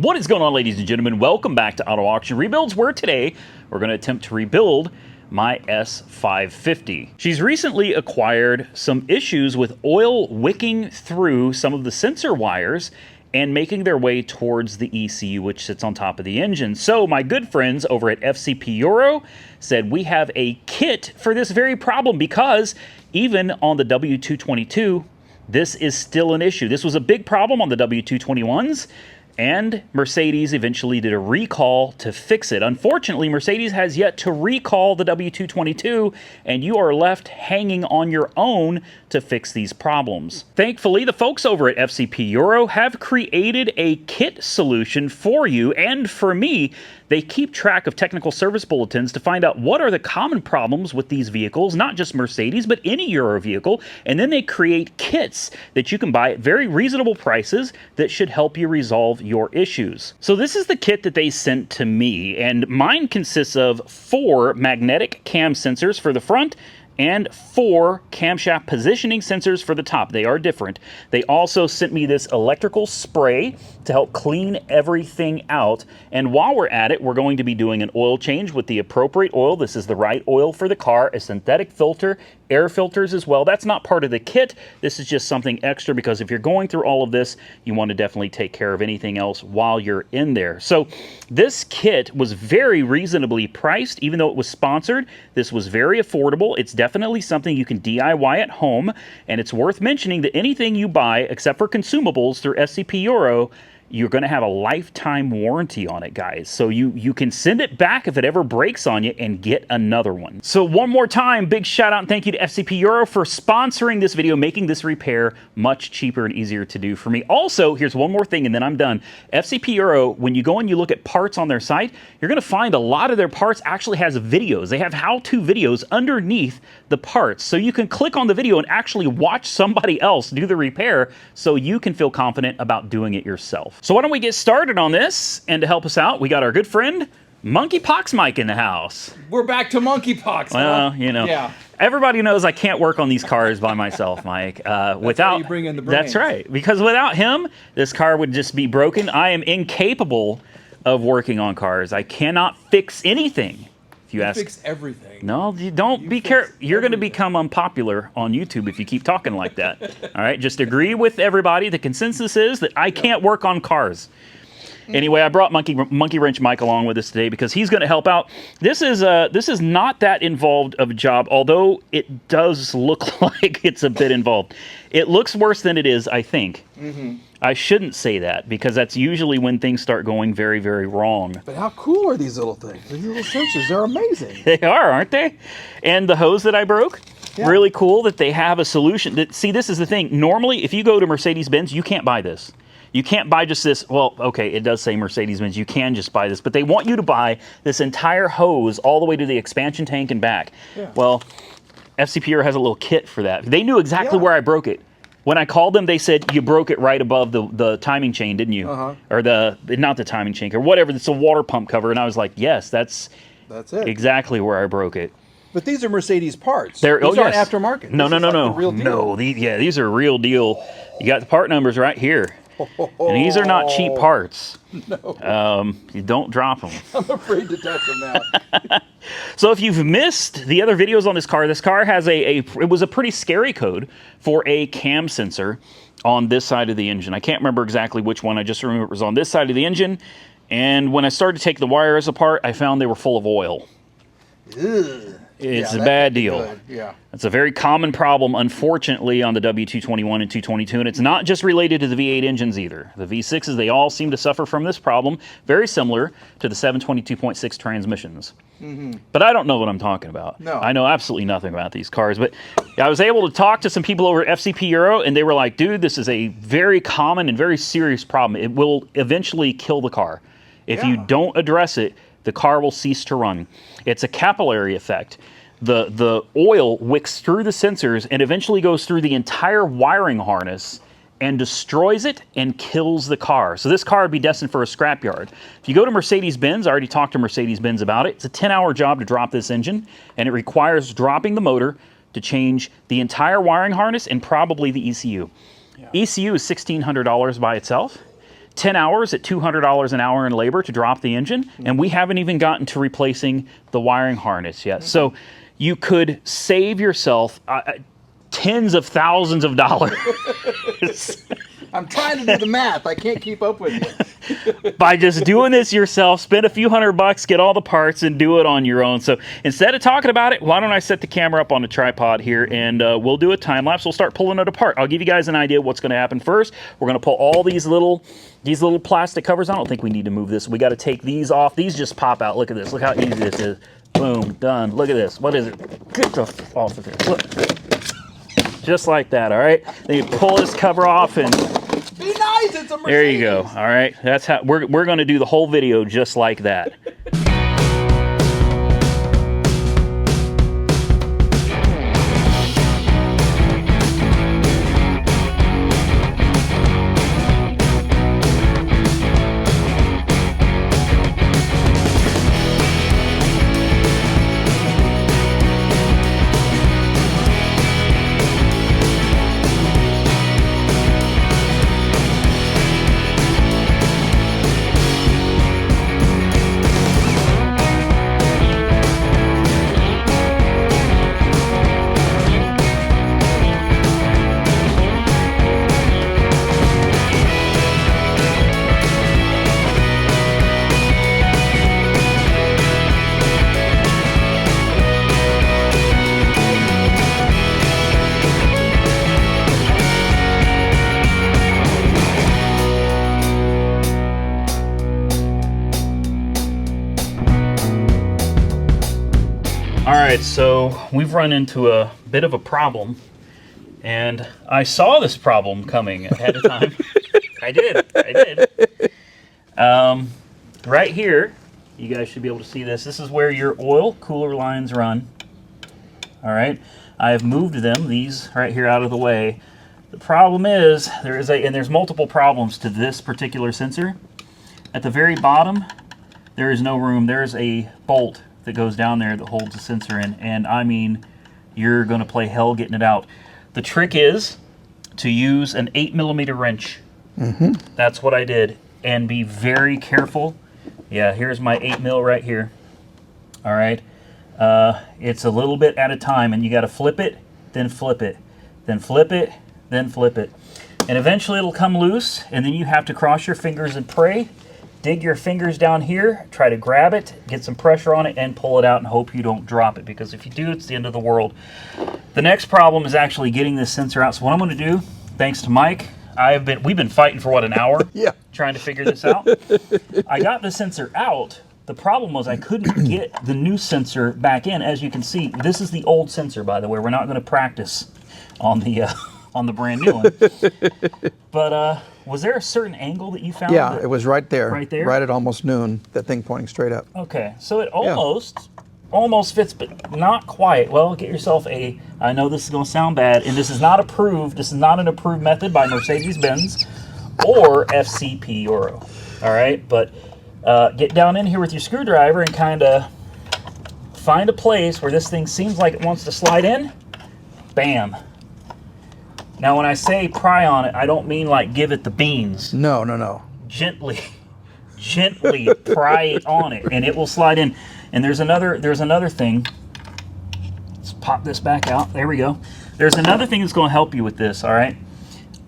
What is going on, ladies and gentlemen? Welcome back to Auto Auction Rebuilds, where today we're going to attempt to rebuild my S550. She's recently acquired some issues with oil wicking through some of the sensor wires and making their way towards the ECU, which sits on top of the engine. So my good friends over at FCP Euro said we have a kit for this very problem, because even on the W222, this is still an issue. This was a big problem on the W221s, and Mercedes eventually did a recall to fix it. Unfortunately, Mercedes has yet to recall the W222, and you are left hanging on your own to fix these problems. Thankfully, the folks over at FCP Euro have created a kit solution for you and for me. They keep track of technical service bulletins to find out what are the common problems with these vehicles, not just Mercedes, but any Euro vehicle, and then they create kits that you can buy at very reasonable prices that should help you resolve your issues. So this is the kit that they sent to me, and mine consists of 4 magnetic cam sensors for the front and 4 camshaft positioning sensors for the top. They are different. They also sent me this electrical spray to help clean everything out. And while we're at it, we're going to be doing an oil change with the appropriate oil. This is the right oil for the car, a synthetic filter, air filters as well. That's not part of the kit. This is just something extra, because if you're going through all of this, you want to definitely take care of anything else while you're in there. So this kit was very reasonably priced, even though it was sponsored. This was very affordable. It's definitely something you can DIY at home, and it's worth mentioning that anything you buy, except for consumables through SCP Euro, you're going to have a lifetime warranty on it, guys. So you can send it back if it ever breaks on you and get another one. So one more time, big shout out and thank you to FCP Euro for sponsoring this video, making this repair much cheaper and easier to do for me. Also, here's one more thing and then I'm done. FCP Euro, when you go and you look at parts on their site, you're going to find a lot of their parts actually has videos. They have how-to videos underneath the parts. So you can click on the video and actually watch somebody else do the repair, so you can feel confident about doing it yourself. So why don't we get started on this? And to help us out, we got our good friend Monkeypox Mike in the house. We're back to monkeypox. Well, you know, yeah. Everybody knows I can't work on these cars by myself, Mike. Without you bring in the brains. That's right, because without him, this car would just be broken. I am incapable of working on cars. I cannot fix anything. If you ask, fix everything. No, you don't. Be careful. You're going to become unpopular on YouTube if you keep talking like that. All right, just agree with everybody. The consensus is that I can't work on cars. Anyway, I brought Monkey Wrench Mike along with us today because he's going to help out. This is not that involved of a job, although it does look like it's a bit involved. It looks worse than it is, I think. I shouldn't say that, because that's usually when things start going very, very wrong. But how cool are these little things? These little sensors, they're amazing. They are, aren't they? And the hose that I broke, really cool that they have a solution. See, this is the thing. Normally, if you go to Mercedes-Benz, you can't buy this. You can't buy just this. Well, okay, it does say Mercedes-Benz. You can just buy this, but they want you to buy this entire hose all the way to the expansion tank and back. Yeah. Well, FCP has a little kit for that. They knew exactly where I broke it. When I called them, they said, you broke it right above the timing chain, didn't you? Or not the timing chain, or whatever. It's a water pump cover. And I was like, yes, that's it. Exactly where I broke it. But these are Mercedes parts. These aren't aftermarket. No. No, these are real deal. You got the part numbers right here. And these are not cheap parts. No. You don't drop them. I'm afraid to touch them now. So if you've missed the other videos on this car has it was a pretty scary code for a cam sensor on this side of the engine. I can't remember exactly which one. I just remember it was on this side of the engine. And when I started to take the wires apart, I found they were full of oil. Ugh. It's a bad deal. Good. Yeah. It's a very common problem, unfortunately, on the W221 and 222, and it's not just related to the V8 engines either. The V6s, they all seem to suffer from this problem, very similar to the 722.6 transmissions. But I don't know what I'm talking about. No. I know absolutely nothing about these cars, but I was able to talk to some people over at FCP Euro, and they were like, dude, this is a very common and very serious problem. It will eventually kill the car. If you don't address it, the car will cease to run. It's a capillary effect. The oil wicks through the sensors and eventually goes through the entire wiring harness and destroys it and kills the car. So this car would be destined for a scrapyard. If you go to Mercedes-Benz, I already talked to Mercedes-Benz about it. It's a 10-hour job to drop this engine, and it requires dropping the motor to change the entire wiring harness and probably the ECU. Yeah. ECU is $1,600 by itself. 10 hours at $200 an hour in labor to drop the engine, and we haven't even gotten to replacing the wiring harness yet. So you could save yourself tens of thousands of dollars. I'm trying to do the math. I can't keep up with you. By just doing this yourself, spend a few $100, get all the parts, and do it on your own. So instead of talking about it, why don't I set the camera up on the tripod here, and we'll do a time lapse. We'll start pulling it apart. I'll give you guys an idea of what's going to happen first. We're going to pull all these little plastic covers. I don't think we need to move this. We got to take these off. These just pop out. Look at this. Look how easy this is. Boom, done. Look at this. What is it? Get the f off of this. Look. Just like that, all right? Then you pull this cover off and be nice, it's a Mercedes. There you go. All right. That's how we're going to do the whole video just like that. All right, so we've run into a bit of a problem, and I saw this problem coming ahead of time. I did. Right here, you guys should be able to see this. This is where your oil cooler lines run. All right, I have moved them, these right here, out of the way. The problem is, there's multiple problems to this particular sensor. At the very bottom, there is no room. There's a bolt that goes down there that holds the sensor in, and I mean, you're gonna play hell getting it out. The trick is to use an 8mm wrench. That's what I did, and be very careful. Yeah, here's my 8mm right here. All right, it's a little bit at a time, and you got to flip it, then flip it, then flip it, then flip it, and eventually it'll come loose, and then you have to cross your fingers and pray. Dig your fingers down here, try to grab it, get some pressure on it, and pull it out and hope you don't drop it, because if you do, it's the end of the world. The next problem is actually getting this sensor out. So what I'm going to do, thanks to Mike, we've been fighting for what, an hour? Yeah. Trying to figure this out. I got the sensor out. The problem was I couldn't get the new sensor back in. As you can see, this is the old sensor, by the way. We're not going to practice on the brand new one. But was there a certain angle that you found? Yeah, it was right there. Right there? Right at almost noon, that thing pointing straight up. Okay, so it almost fits, but not quite. Well, get yourself I know this is going to sound bad, and this is not approved. This is not an approved method by Mercedes-Benz or FCP Euro. All right, but get down in here with your screwdriver and kind of find a place where this thing seems like it wants to slide in. Bam. Now, when I say pry on it, I don't mean like give it the beans. No, no, no. Gently pry it on it, and it will slide in. And there's another thing. Let's pop this back out. There we go. There's another thing that's going to help you with this. All right.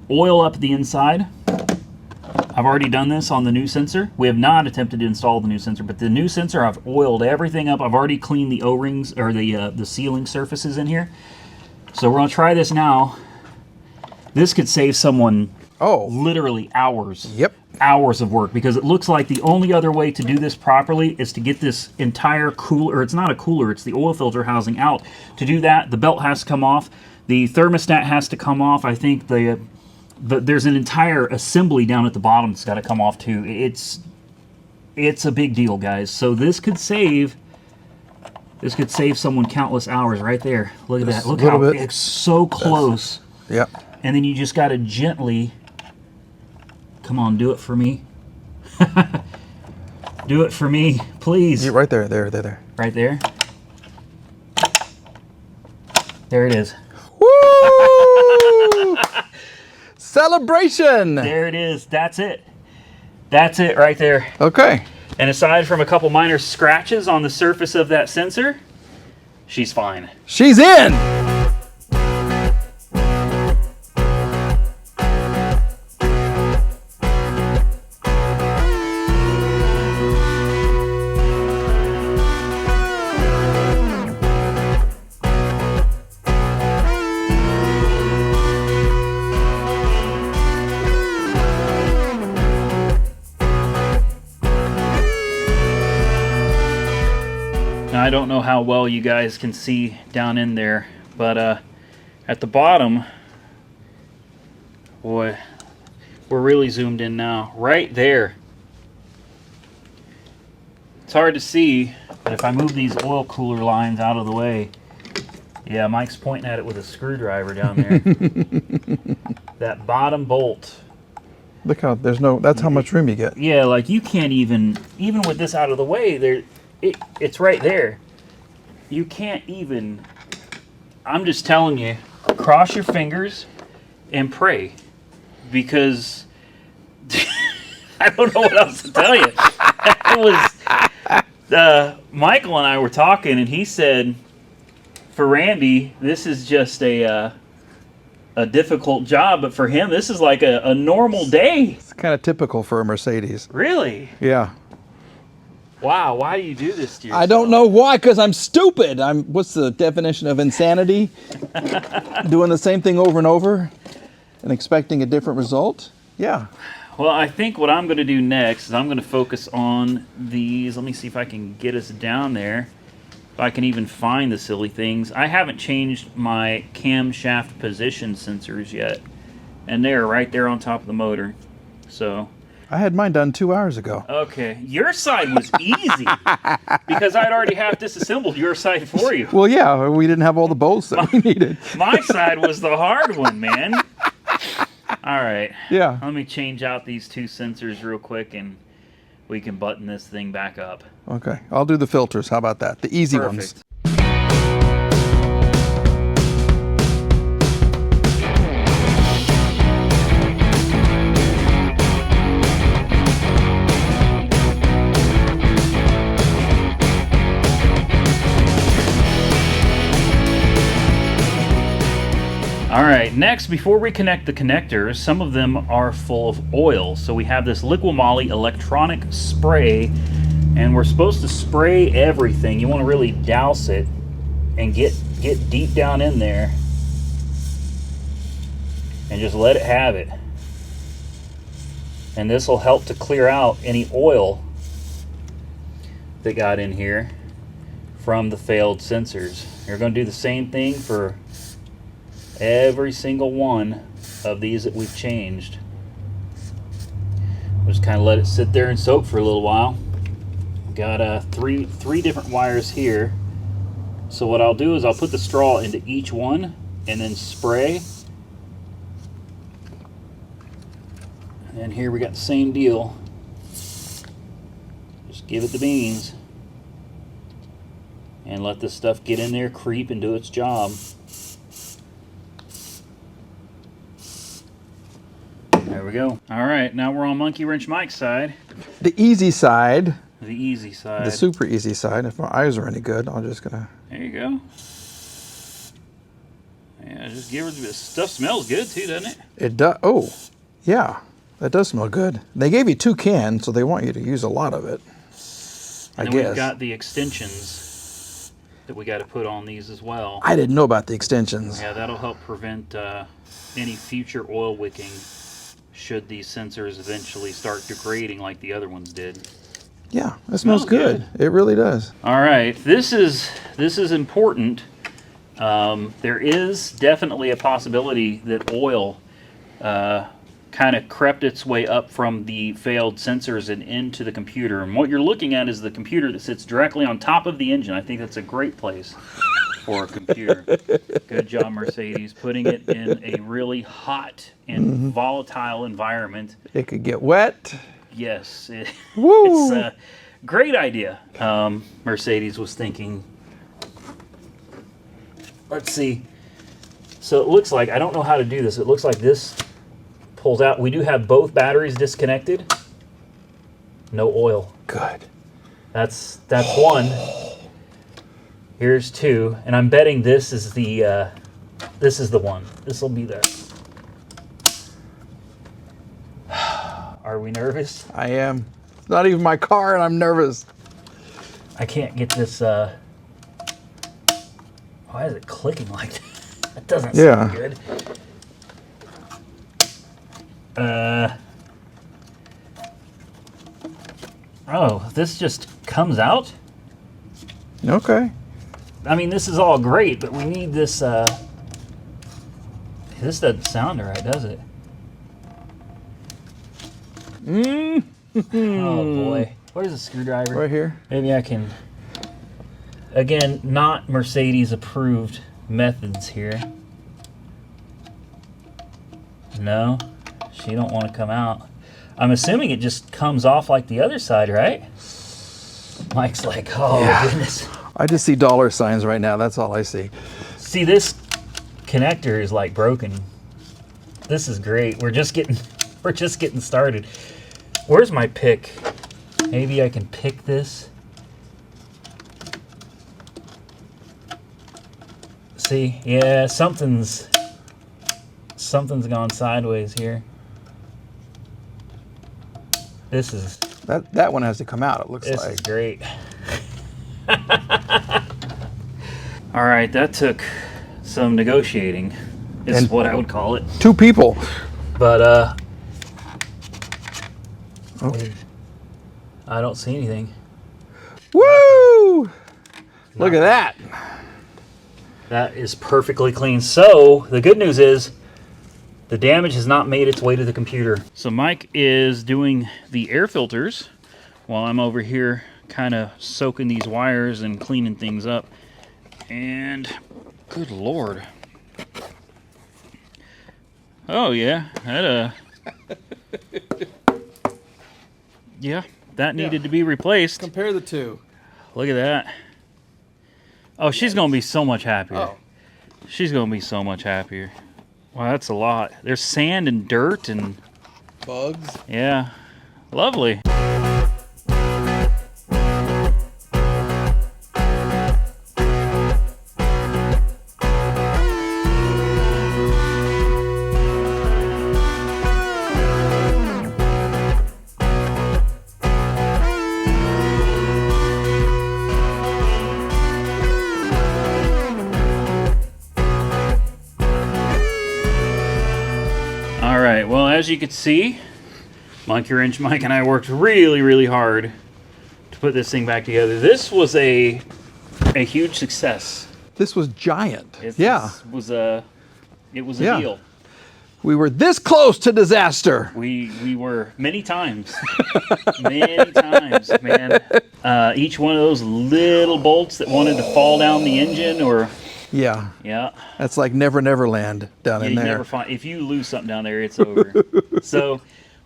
Oil up the inside. I've already done this on the new sensor. We have not attempted to install the new sensor, but the new sensor, I've oiled everything up. I've already cleaned the O-rings or the sealing surfaces in here. So we're going to try this now. This could save someone literally hours. Yep. Hours of work, because it looks like the only other way to do this properly is to get this entire cooler, or it's not a cooler, it's the oil filter housing out. To do that, the belt has to come off, the thermostat has to come off. I think there's an entire assembly down at the bottom that's got to come off too. It's a big deal, guys. So this could save someone countless hours right there. Look at that. Look how it's so close. Yep. And then you just got to gently, come on, do it for me. Do it for me, please. You're right there, there. Right there. There it is. Woo! Celebration! There it is. That's it. That's it right there. Okay. And aside from a couple minor scratches on the surface of that sensor, she's fine. She's in. Now, I don't know how well you guys can see down in there, but at the bottom, boy, we're really zoomed in now. Right there. It's hard to see, but if I move these oil cooler lines out of the way, yeah, Mike's pointing at it with a screwdriver down there. That bottom bolt. Look how there's no. That's how much room you get. Yeah, like you can't even with this out of the way, it's right there. You can't even. I'm just telling you, cross your fingers and pray, because I don't know what else to tell you. It was Michael and I were talking, and he said, for Randy, this is just a difficult job, but for him, this is like a normal day. It's kind of typical for a Mercedes. Really? Yeah. Wow, why do you do this to yourself? I don't know why, because I'm stupid. What's the definition of insanity? Doing the same thing over and over and expecting a different result? Yeah. Well, I think what I'm going to do next is I'm going to focus on these. Let me see if I can get us down there. If I can even find the silly things. I haven't changed my camshaft position sensors yet. And they're right there on top of the motor. So I had mine done 2 hours ago. okay, your side was easy because I'd already half disassembled your side for you. Well, yeah, we didn't have all the bolts that we needed. My side was the hard one, man. All right. Yeah. Let me change out these two sensors real quick, and we can button this thing back up. Okay, I'll do the filters. How about that? The easy ones. Perfect. All right, next, before we connect the connectors, some of them are full of oil. So we have this Liqui-Moly electronic spray, and we're supposed to spray everything. You want to really douse it and get deep down in there and just let it have it. And this will help to clear out any oil that got in here from the failed sensors. You're going to do the same thing for every single one of these that we've changed. We'll just kind of let it sit there and soak for a little while. Got three different wires here. So what I'll do is I'll put the straw into each one and then spray. And here we got the same deal. Just give it the beans and let this stuff get in there, creep, and do its job. There we go. All right, now we're on Monkey Wrench Mike's side. The easy side. The easy side. The super easy side. If my eyes are any good, I'm just gonna. There you go. Yeah, just give her this stuff. Smells good too, doesn't it? It does. Oh, yeah, that does smell good. They gave you 2 cans, so they want you to use a lot of it. And I then guess. we've got the extensions that we got to put on these as well. I didn't know about the extensions. Yeah, that'll help prevent any future oil wicking should these sensors eventually start degrading like the other ones did. Yeah, it smells good. good. It really does. All right, this is important. There is definitely a possibility that oil kind of crept its way up from the failed sensors and into the computer. And what you're looking at is the computer that sits directly on top of the engine. I think that's a great place for a computer. Good job, Mercedes, putting it in a really hot and volatile environment. It could get wet. Yes, Woo! it's a great idea. Mercedes was thinking. Let's see. So it looks like, I don't know how to do this. It looks like this pulls out. We do have both batteries disconnected. no oil. Good. That's one. Here's two, and I'm betting this is the one. This will be there. Are we nervous? I am. It's not even my car, and I'm nervous. I can't get this. Why is it clicking like that? That doesn't sound good. Oh, this just comes out? Okay. I mean, this is all great, but we need this. This doesn't sound right, does it? Oh boy. Where's the screwdriver? Right here. Maybe I can. Again, not Mercedes approved methods here. No, she don't want to come out. I'm assuming it just comes off like the other side, right? Mike's like, oh goodness. I just see dollar signs right now. That's all I see. See, this connector is like broken. This is great. We're just getting started. Where's my pick? Maybe I can pick this. See, yeah, something's gone sideways here. This is that one has to come out. It looks this like. is great. All right, that took some negotiating. Is what I would call it. 2 people. But Okay. I don't see anything. Woo! Look at that. That is perfectly clean. So the good news is the damage has not made its way to the computer. So Mike is doing the air filters while I'm over here kind of soaking these wires and cleaning things up. And good Lord. Oh yeah, yeah, that needed to be replaced. Compare the two. Look at that. Oh, she's gonna be so much happier. Oh. She's gonna be so much happier. Wow, that's a lot. There's sand and dirt and Bugs. yeah, lovely. Alright, well, as you can see, Monkey Wrench Mike and I worked really, really hard to put this thing back together. This was a huge success. This was giant. It was a Yeah. deal. We were this close to disaster. We were many times. Many times, man. Each one of those little bolts that wanted to fall down the engine or... Yeah. Yeah. That's like Never Never Land down in You there. never find, if you lose something down there, it's over. So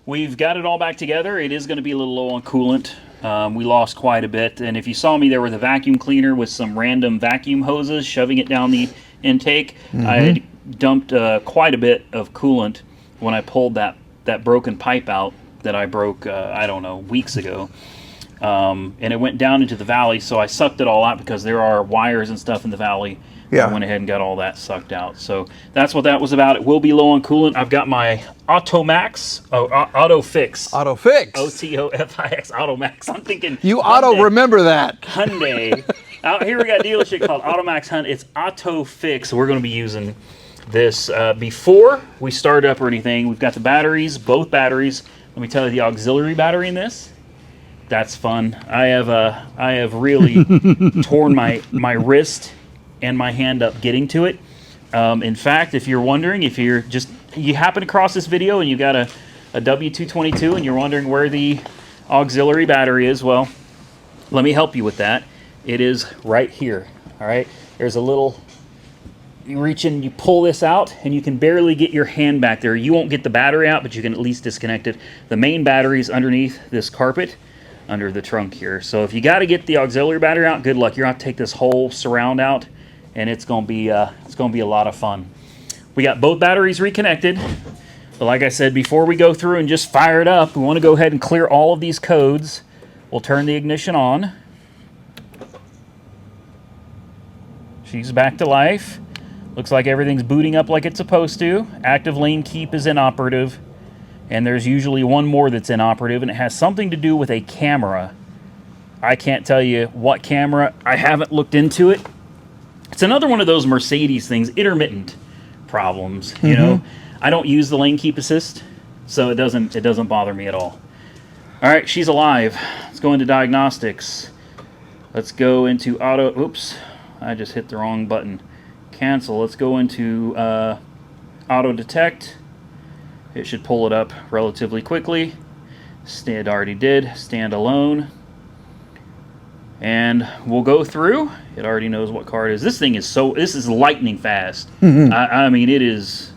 we've got it all back together. It is going to be a little low on coolant. We lost quite a bit. And if you saw me there with a vacuum cleaner with some random vacuum hoses shoving it down the intake, I had dumped quite a bit of coolant when I pulled that broken pipe out that I broke, I don't know, weeks ago. And it went down into the valley, so I sucked it all out because there are wires and stuff in the valley. Yeah. I went ahead and got all that sucked out. So that's what that was about. It will be low on coolant. I've got my Automax, Autofix. Autofix. Otofix, Automax. I'm thinking You Hyundai, auto remember that. Hyundai. Out here we got a dealership called Automax Hyundai. It's Autofix. We're going to be using this before we start up or anything. We've got the batteries, both batteries. Let me tell you, the auxiliary battery in this, that's fun. I have really torn my wrist and my hand up getting to it. In fact, if you're wondering, if you happen across this video and you got a W222 and you're wondering where the auxiliary battery is, well, let me help you with that. It is right here. All right, there's a little, you reach in, you pull this out, and you can barely get your hand back there. You won't get the battery out, but you can at least disconnect it. The main battery is underneath this carpet, under the trunk here. So if you got to get the auxiliary battery out, good luck. You're going to have to take this whole surround out, and it's going to be a lot of fun. We got both batteries reconnected. But like I said, before we go through and just fire it up, we want to go ahead and clear all of these codes. We'll turn the ignition on. She's back to life. Looks like everything's booting up like it's supposed to. Active lane keep is inoperative. And there's usually one more that's inoperative, and it has something to do with a camera. I can't tell you what camera. I haven't looked into it. It's another one of those Mercedes things, intermittent problems, you know. I don't use the lane keep assist, so it doesn't bother me at all. All right, she's alive. Let's go into diagnostics. Let's go into auto. Oops, I just hit the wrong button. Cancel. Let's go into auto detect. It should pull it up relatively quickly. It already did. Stand alone. And we'll go through. It already knows what car it is. This thing is this is lightning fast. I mean, it is.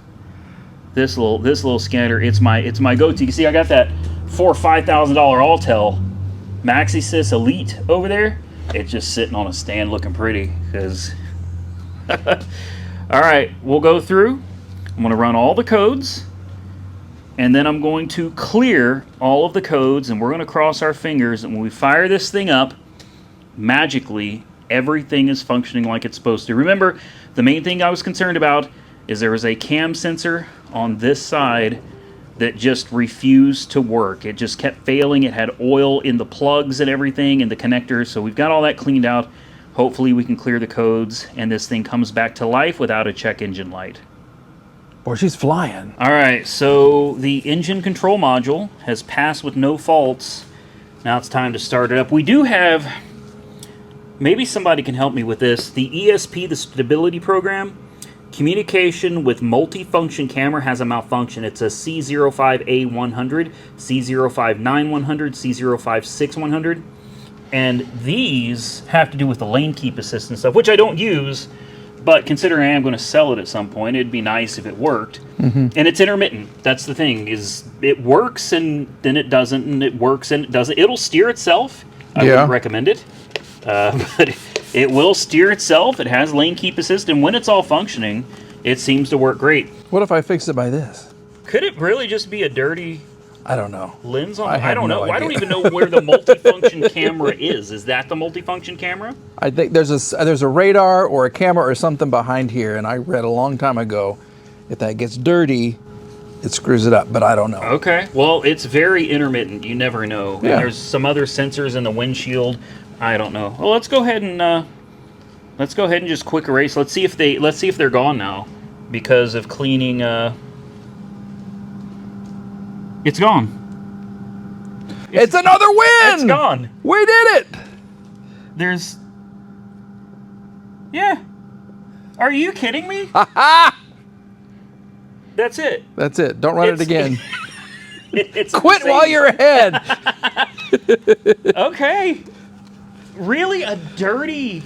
This little scanner, it's my go-to. You see, I got that $4,000 or $5,000 Altel MaxiSys Elite over there. It's just sitting on a stand looking pretty. Cause all right, we'll go through. I'm going to run all the codes, and then I'm going to clear all of the codes, and we're going to cross our fingers. And when we fire this thing up, magically everything is functioning like it's supposed to. Remember, the main thing I was concerned about is there was a cam sensor on this side that just refused to work. It just kept failing. It had oil in the plugs and everything and the connectors. So we've got all that cleaned out. Hopefully we can clear the codes and this thing comes back to life without a check engine light. Boy, she's flying. All right, so the engine control module has passed with no faults. Now it's time to start it up. We do have, maybe somebody can help me with this, the ESP, the stability program. Communication with multifunction camera has a malfunction. It's a C05A100, C059100, C056100. And these have to do with the lane keep assist and stuff, which I don't use, but considering I am going to sell it at some point, it'd be nice if it worked. And it's intermittent. That's the thing, is it works and then it doesn't, and it works and it doesn't. It'll steer itself. I wouldn't recommend it. But it will steer itself. It has lane keep assist, and when it's all functioning, it seems to work great. What if I fix it by this? Could it really just be a dirty I don't know. lens on? I don't know. no I don't idea. even know where the multifunction camera is. Is that the multifunction camera? I think there's a radar or a camera or something behind here, and I read a long time ago, if that gets dirty, it screws it up, but I don't know. Okay. Well, it's very intermittent. You never know. Yeah. And there's some other sensors in the windshield. I don't know. Well, let's go ahead and just quick erase. Let's see if they're gone now because of cleaning. It's gone. It's another win! It's gone. We did it! Yeah. Are you kidding me? That's it. That's it. Don't run it again. It's Quit insane. while you're ahead. Okay. Really? A dirty...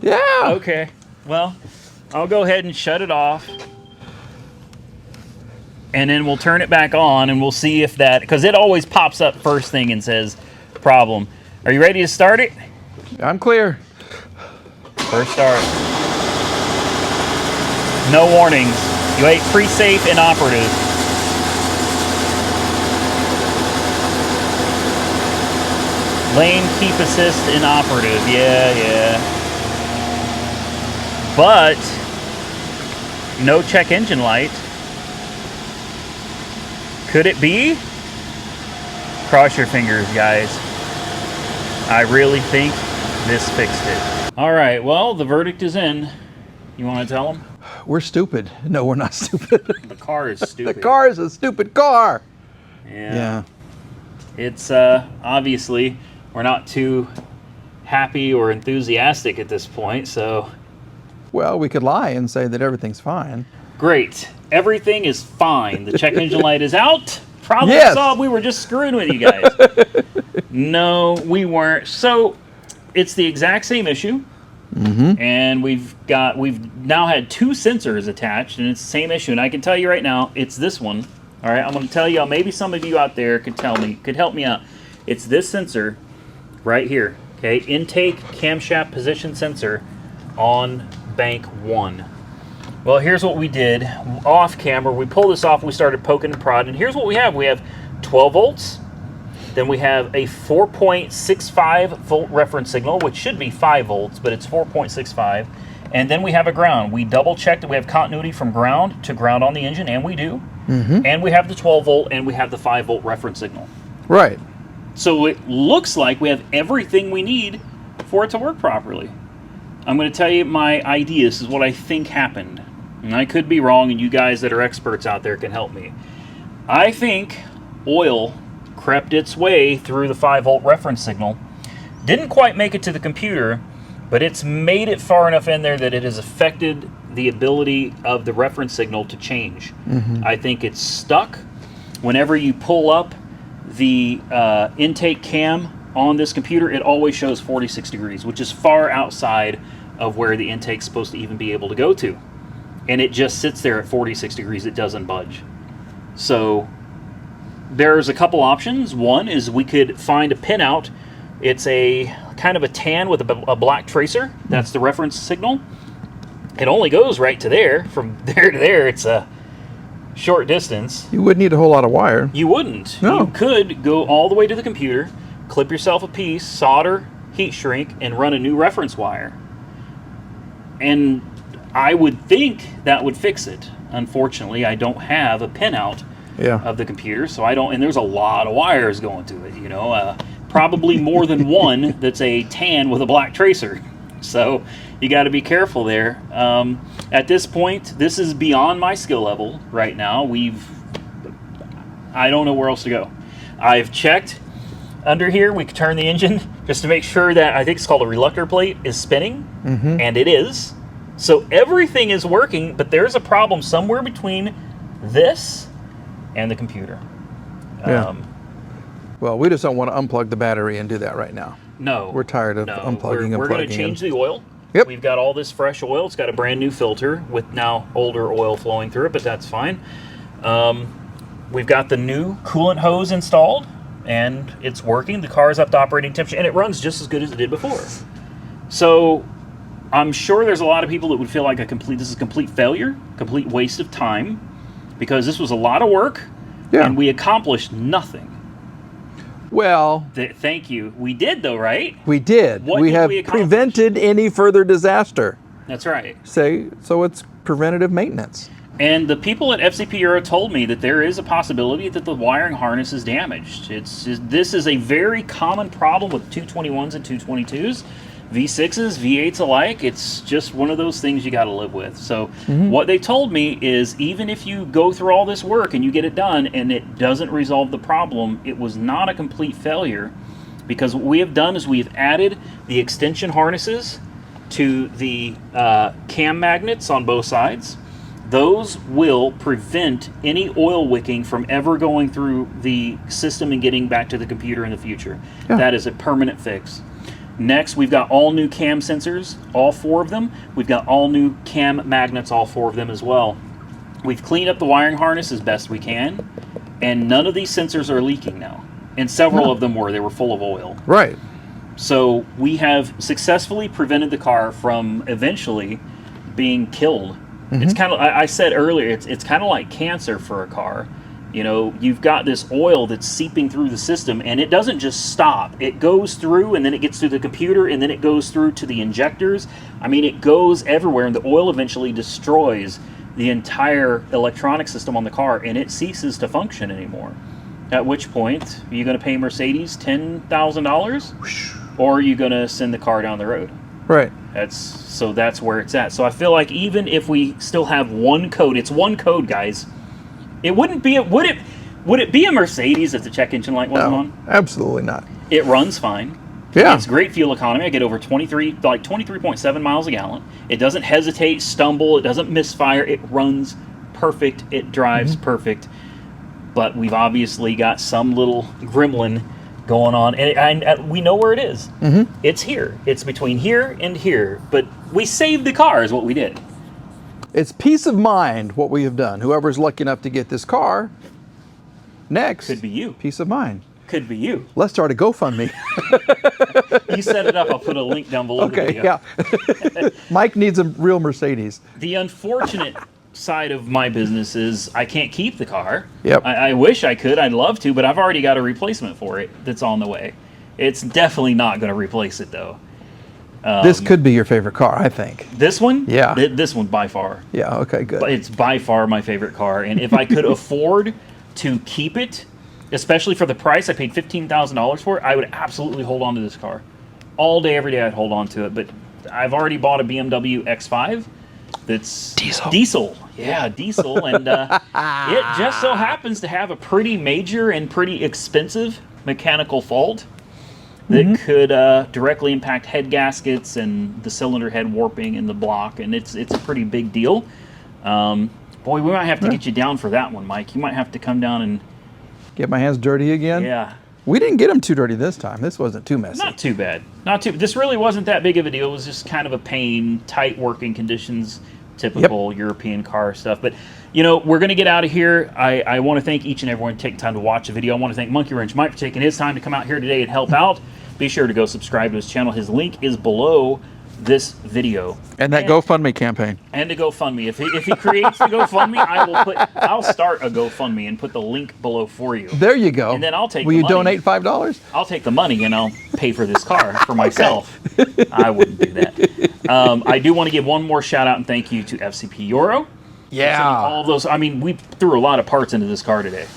Yeah. Okay. Well, I'll go ahead and shut it off. And then we'll turn it back on and we'll see if that... Because it always pops up first thing and says, problem. Are you ready to start it? I'm clear. First start. No warnings. You ate pre-safe inoperative. Lane keep assist inoperative. Yeah. But no check engine light. Could it be? Cross your fingers, guys. I really think this fixed it. All right, well, the verdict is in. You want to tell them? We're stupid. No, we're not stupid. The car is stupid. The car is a stupid car. Yeah. It's obviously we're not too happy or enthusiastic at this point, so. Well, we could lie and say that everything's fine. Great. Everything is fine. The check engine light is out. Problem Yes. solved. We were just screwing with you guys. No, we weren't. So it's the exact same issue. And we've now had two sensors attached, and it's the same issue. And I can tell you right now, it's this one. All right, I'm going to tell you. Maybe some of you out there could help me out. It's this sensor right here. Okay, intake camshaft position sensor on bank 1. Well, here's what we did off camera. We pulled this off, we started poking and prodding. Here's what we have. We have 12 volts. Then we have a 4.65 volt reference signal, which should be 5 volts, but it's 4.65. And then we have a ground. We double checked that we have continuity from ground to ground on the engine, and we do. And we have the 12 volt and we have the 5 volt reference signal. Right. So it looks like we have everything we need for it to work properly. I'm going to tell you my idea. This is what I think happened. And I could be wrong, and you guys that are experts out there can help me. I think oil crept its way through the 5 volt reference signal. Didn't quite make it to the computer, but it's made it far enough in there that it has affected the ability of the reference signal to change. I think it's stuck. Whenever you pull up the intake cam on this computer, it always shows 46 degrees, which is far outside of where the intake's supposed to even be able to go to. And it just sits there at 46 degrees. It doesn't budge. So there's a couple options. One is we could find a pinout. It's a kind of a tan with a black tracer. That's the reference signal. It only goes right to there. From there to there, it's a short distance. You wouldn't need a whole lot of wire. You wouldn't. No. You could go all the way to the computer, clip yourself a piece, solder, heat shrink, and run a new reference wire. And I would think that would fix it. Unfortunately, I don't have a pinout of the computer, so I don't. And there's a lot of wires going to it. You know, probably more than one that's a tan with a black tracer. So you got to be careful there. At this point, this is beyond my skill level right now. I don't know where else to go. I've checked under here. We can turn the engine just to make sure that, I think it's called a reluctor plate, is spinning, and it is. So everything is working, but there's a problem somewhere between this and the computer. Well, we just don't want to unplug the battery and do that right now. No. We're tired of unplugging and We're going plugging to change the oil. Yep. We've got all this fresh oil. It's got a brand new filter with now older oil flowing through it, but that's fine. We've got the new coolant hose installed, and it's working. The car is up to operating temperature, and it runs just as good as it did before. So I'm sure there's a lot of people that would feel like this is a complete failure, complete waste of time, because this was a lot of work, and we accomplished nothing. Well, thank you. We did, though, right? We did. We have prevented any further disaster. That's right. So it's preventative maintenance. And the people at FCP Euro told me that there is a possibility that the wiring harness is damaged. This is a very common problem with 221s and 222s. V6s, V8s alike, it's just one of those things you got to live with. So what they told me is, even if you go through all this work and you get it done and it doesn't resolve the problem, it was not a complete failure, because what we have done is we've added the extension harnesses to the cam magnets on both sides. Those will prevent any oil wicking from ever going through the system and getting back to the computer in the future. That is a permanent fix. Next, we've got all new cam sensors, all 4 of them. We've got all new cam magnets, all 4 of them as well. We've cleaned up the wiring harness as best we can, and none of these sensors are leaking now. And several of them were. They were full of oil. Right. So we have successfully prevented the car from eventually being killed. It's kind of, I said earlier, it's kind of like cancer for a car. You know, you've got this oil that's seeping through the system, and it doesn't just stop. It goes through, and then it gets through the computer, and then it goes through to the injectors. I mean, it goes everywhere, and the oil eventually destroys the entire electronic system on the car, and it ceases to function anymore. At which point, are you going to pay Mercedes $10,000, or are you going to send the car down the road? Right. That's where it's at. So I feel like even if we still have one code, it's one code, guys. It wouldn't be would it be a Mercedes if the check engine light wasn't on? Absolutely not. It runs fine. Yeah. It's great fuel economy. I get over 23.7 miles a gallon. It doesn't hesitate, stumble, it doesn't misfire. It runs perfect. It drives perfect. But we've obviously got some little gremlin going on, and we know where it is. It's here. It's between here and here. But we saved the car is what we did. It's peace of mind what we have done. Whoever's lucky enough to get this car next could be you. Peace of mind. Could be you. Let's start a GoFundMe. You set it up. I'll put a link down below the Okay, video. yeah. Mike needs a real Mercedes. The unfortunate side of my business is I can't keep the car. Yep. I wish I could. I'd love to, but I've already got a replacement for it that's on the way. It's definitely not going to replace it, though. This could be your favorite car, I think. This one? Yeah. This one by far. Yeah, okay, good. But it's by far my favorite car. And if I could afford to keep it, especially for the price, I paid $15,000 for it, I would absolutely hold on to this car. All day, every day, I'd hold on to it. But I've already bought a BMW X5 that's diesel. Yeah, diesel. And it just so happens to have a pretty major and pretty expensive mechanical fault that could directly impact head gaskets and the cylinder head warping in the block. And it's a pretty big deal. Boy, we might have to get you down for that one, Mike. You might have to come down and... Get my hands dirty again? Yeah. We didn't get them too dirty this time. This wasn't too messy. Not too bad. This really wasn't that big of a deal. It was just kind of a pain, tight working conditions, typical European car stuff. But, you know, we're going to get out of here. I want to thank each and everyone taking time to watch the video. I want to thank Monkey Wrench Mike for taking his time to come out here today and help out. Be sure to go subscribe to his channel. His link is below this video. And that GoFundMe campaign. And to GoFundMe. If he creates the GoFundMe, I'll start a GoFundMe and put the link below for you. There you go. And then I'll take Will the you money. donate $5? I'll take the money and I'll pay for this car for myself. I wouldn't do that. I do want to give one more shout out and thank you to FCP Euro. Yeah. All those. I mean, we threw a lot of parts into this car today.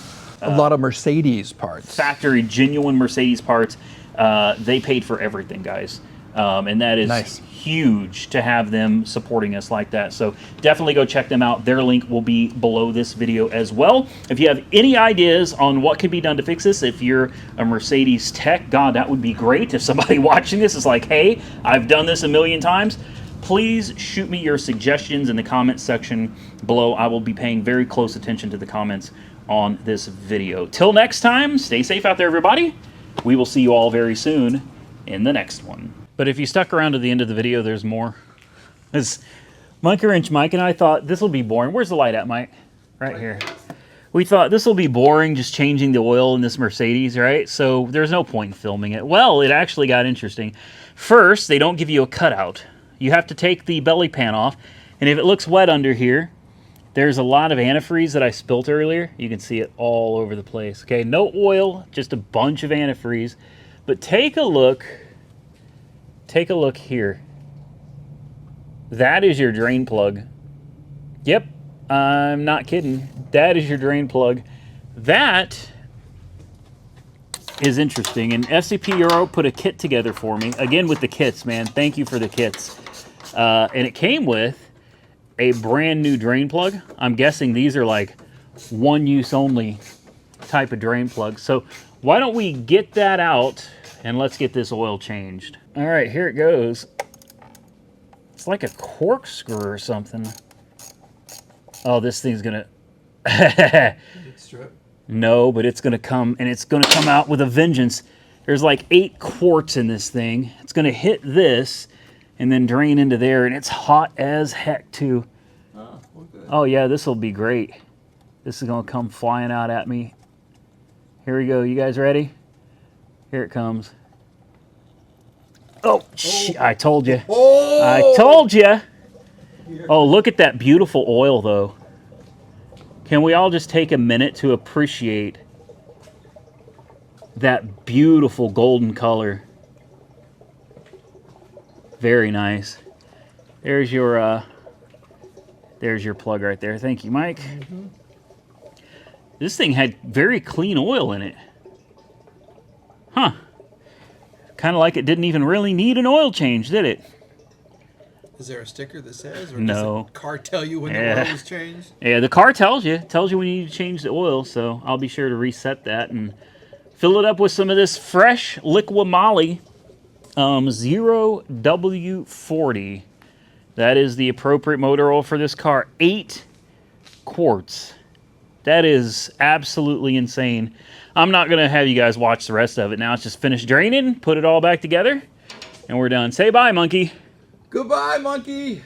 A lot of Mercedes parts. Factory, genuine Mercedes parts. They paid for everything, guys. And that is Nice. huge to have them supporting us like that. So definitely go check them out. Their link will be below this video as well. If you have any ideas on what could be done to fix this, if you're a Mercedes tech, God, that would be great. If somebody watching this is like, hey, I've done this a million times, please shoot me your suggestions in the comments section below. I will be paying very close attention to the comments on this video. Till next time, stay safe out there, everybody. We will see you all very soon in the next one. But if you stuck around to the end of the video, there's more. As Monkey Wrench Mike and I thought this will be boring. Where's the light at, Mike? Right here. We thought this will be boring, just changing the oil in this Mercedes, right? So there's no point in filming it. Well, it actually got interesting. First, they don't give you a cutout. You have to take the belly pan off, and if it looks wet under here, there's a lot of antifreeze that I spilt earlier. You can see it all over the place. Okay, no oil, just a bunch of antifreeze. But take a look. Take a look here. That is your drain plug. Yep, I'm not kidding. That is your drain plug. That is interesting. And FCP Euro put a kit together for me. Again, with the kits, man. Thank you for the kits. And it came with a brand new drain plug. I'm guessing these are like one use only type of drain plug. So why don't we get that out and let's get this oil changed. All right, here it goes. It's like a corkscrew or something. Oh, this thing's gonna... No, but it's gonna come, and it's gonna come out with a vengeance. There's like 8 quarts in this thing. It's gonna hit this and then drain into there, and it's hot as heck too. Oh yeah, this will be great. This is gonna come flying out at me. Here we go. You guys ready? Here it comes. Oh, I told you. Oh! I told you. Oh, look at that beautiful oil, though. Can we all just take a minute to appreciate that beautiful golden color? Very nice. There's your plug right there. Thank you, Mike. This thing had very clean oil in it. Huh. Kind of like it didn't even really need an oil change, did it? Is there a sticker that says, or No. does the car tell you when the oil was changed? Yeah, the car tells you when you need to change the oil, so I'll be sure to reset that and fill it up with some of this fresh Liqui Moly 0W40. That is the appropriate motor oil for this car. 8 quarts. That is absolutely insane. I'm not going to have you guys watch the rest of it now. It's just finished draining, put it all back together, and we're done. Say bye, monkey. Goodbye, monkey.